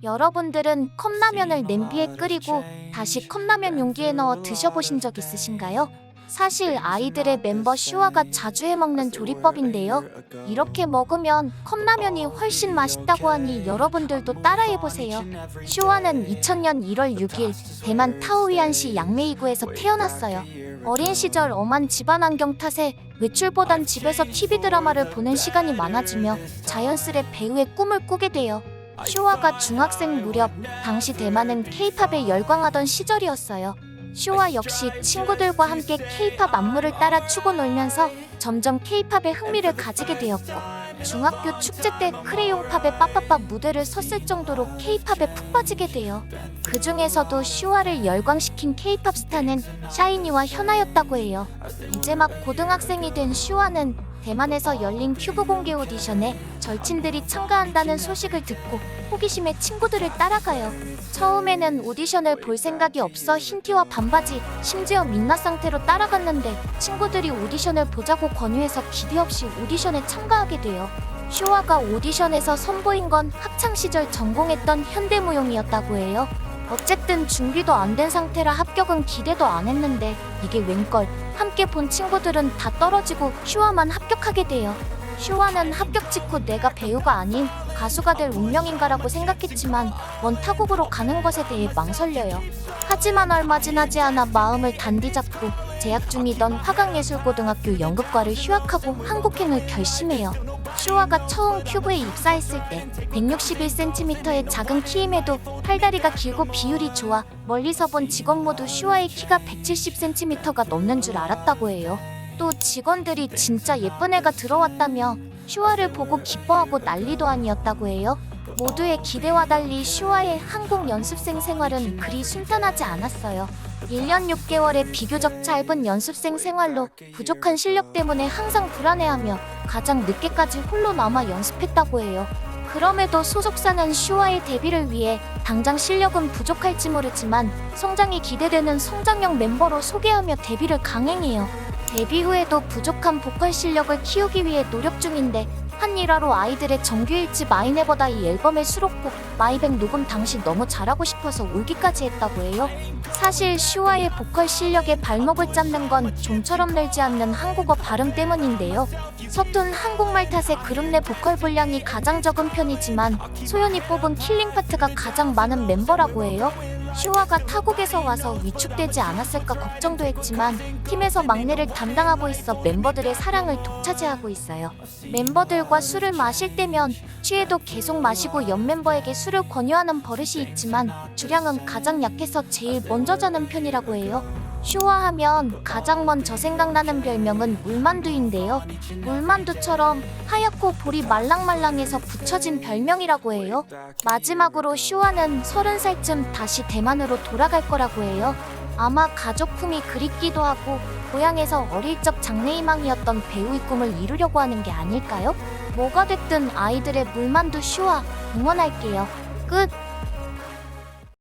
여러분들은 컵라면을 냄비에 끓이고 다시 컵라면 용기에 넣어 드셔보신 적 있으신가요? 사실 아이들의 멤버 슈아가 자주 해먹는 조리법인데요. 이렇게 먹으면 컵라면이 훨씬 맛있다고 하니 여러분들도 따라해보세요. 슈아는 2000년 1월 6일 대만 타오위안시 양메이구에서 태어났어요. 어린 시절 엄한 집안 환경 탓에 외출보단 집에서 TV 드라마를 보는 시간이 많아지며 자연스레 배우의 꿈을 꾸게 돼요. 슈아가 중학생 무렵 당시 대만은 K-팝에 열광하던 시절이었어요. 슈아 역시 친구들과 함께 K-팝 안무를 따라 추고 놀면서 점점 K-팝에 흥미를 가지게 되었고, 중학교 축제 때 크레용팝의 빠빠빠 무대를 섰을 정도로 K-팝에 푹 빠지게 돼요. 그 중에서도 슈아를 열광시킨 K-팝 스타는 샤이니와 현아였다고 해요. 이제 막 고등학생이 된 슈아는 대만에서 열린 큐브 공개 오디션에 절친들이 참가한다는 소식을 듣고 호기심에 친구들을 따라가요. 처음에는 오디션을 볼 생각이 없어 흰티와 반바지, 심지어 민낯 상태로 따라갔는데 친구들이 오디션을 보자고 권유해서 기대 없이 오디션에 참가하게 돼요. 슈아가 오디션에서 선보인 건 학창시절 전공했던 현대무용이었다고 해요. 어쨌든 준비도 안 된 상태라 합격은 기대도 안 했는데 이게 웬걸, 함께 본 친구들은 다 떨어지고 슈아만 합격하게 돼요. 슈아는 합격 직후 내가 배우가 아닌 가수가 될 운명인가라고 생각했지만 원타국으로 가는 것에 대해 망설여요. 하지만 얼마 지나지 않아 마음을 단디 잡고 재학 중이던 화강예술고등학교 연극과를 휴학하고 한국행을 결심해요. 슈아가 처음 큐브에 입사했을 때 161cm의 작은 키임에도 팔다리가 길고 비율이 좋아 멀리서 본 직원 모두 슈아의 키가 170cm가 넘는 줄 알았다고 해요. 또 직원들이 진짜 예쁜 애가 들어왔다며 슈아를 보고 기뻐하고 난리도 아니었다고 해요. 모두의 기대와 달리 슈아의 한국 연습생 생활은 그리 순탄하지 않았어요. 1년 6개월의 비교적 짧은 연습생 생활로 부족한 실력 때문에 항상 불안해하며 가장 늦게까지 홀로 남아 연습했다고 해요. 그럼에도 소속사는 슈아의 데뷔를 위해 당장 실력은 부족할지 모르지만 성장이 기대되는 성장형 멤버로 소개하며 데뷔를 강행해요. 데뷔 후에도 부족한 보컬 실력을 키우기 위해 노력 중인데 한 일화로 아이들의 정규 1집 마이네버다 이 앨범의 수록곡 마이백 녹음 당시 너무 잘하고 싶어서 울기까지 했다고 해요. 사실 슈아의 보컬 실력에 발목을 잡는 건 좀처럼 늘지 않는 한국어 발음 때문인데요. 서툰 한국말 탓에 그룹 내 보컬 분량이 가장 적은 편이지만 소연이 뽑은 킬링 파트가 가장 많은 멤버라고 해요. 슈아가 타국에서 와서 위축되지 않았을까 걱정도 했지만 팀에서 막내를 담당하고 있어 멤버들의 사랑을 독차지하고 있어요. 멤버들과 술을 마실 때면 취해도 계속 마시고 옆 멤버에게 술을 권유하는 버릇이 있지만 주량은 가장 약해서 제일 먼저 자는 편이라고 해요. 슈아 하면 가장 먼저 생각나는 별명은 물만두인데요. 물만두처럼 하얗고 볼이 말랑말랑해서 붙여진 별명이라고 해요. 마지막으로 슈아는 30살쯤 다시 대만으로 돌아갈 거라고 해요. 아마 가족 품이 그립기도 하고 고향에서 어릴 적 장래희망이었던 배우의 꿈을 이루려고 하는 게 아닐까요? 뭐가 됐든 아이들의 물만두 슈아 응원할게요. 끝.